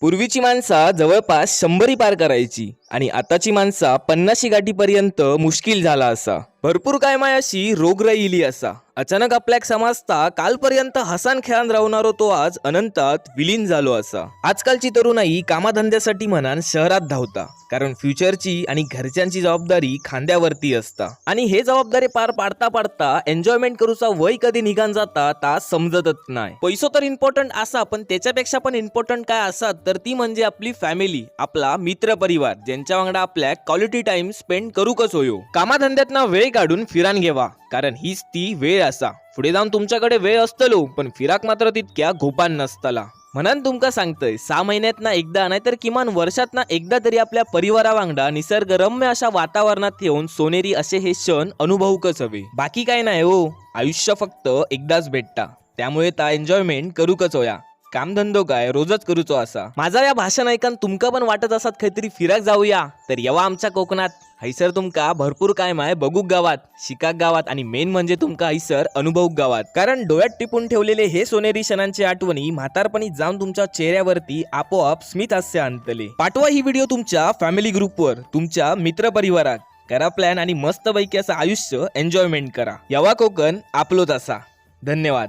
पूर्वीची माणसा जवळपास 100 पार करायची आणि आताची माणसा 50 गाठीपर्यंत मुश्किल झाला असा। भरपूर काय मायाशी रोगराई इली असा। अचानक आपल्याक समजता कालपर्यंत हसान खेळान राहणारो तो आज अनंतात विलीन झालो असा। आजकालची तरुणाई कामाधंद्यासाठी म्हणान शहरात धावता, कारण फ्युचरची आणि घरच्यांची जबाबदारी खांद्यावरती असता आणि हे जबाबदारी पार पाडता पाडता एन्जॉयमेंट करूचा वय कधी निघान जाता ता समजतच नाही। पैसो तर इम्पॉर्टंट असा, पण त्याच्यापेक्षा पण इम्पॉर्टंट काय असा तर ती म्हणजे आपली फॅमिली, आपला मित्र परिवार, ज्यांच्या वांगडा आपल्या क्वालिटी टाइम स्पेंड करूकच होयो। कामाधंद्यातना वेळ काढून फिरान घेवा, कारण हीच ती वेळ असा। पुढे जाऊन तुमच्याकडे वेळ असतलो, पण फिराक मात्र तितक्या घोपान नसतला। म्हणून तुमका सांगतोय 6 महिन्यातना एकदा नाहीतर किमान वर्षातना एकदा तरी आपल्या परिवारावांगडा निसर्गरम्य अशा वातावरणात येऊन सोनेरी असे हे क्षण अनुभवूकच हवे। बाकी काय नाही हो, आयुष्य फक्त एकदाच भेटता, त्यामुळे ता एन्जॉयमेंट करूकच होया। कामधंदो काय रोजच करूचो असा। माझा या भाषण ऐकून तुमका पण वाटत असत काहीतरी फिराक जाऊया, तर येवा आमच्या कोकणात। हैसर तुमका भरपूर काय माय बघूक गावात, शिकाक गावात आणि मेन म्हणजे तुमका हैसर अनुभवूक गावात। कारण डोळ्यात टिपून ठेवलेले हे सोनेरी क्षणांची आठवणी म्हातारपणी जाऊन तुमच्या चेहऱ्यावरती आपोआप स्मित हास्य आणतले। पाठवा ही व्हिडिओ तुमच्या फॅमिली ग्रुपवर, तुमच्या मित्र परिवारात। करा प्लॅन आणि मस्त पैकी असं आयुष्य एन्जॉयमेंट करा। यवा कोकण आपलोच असा। धन्यवाद।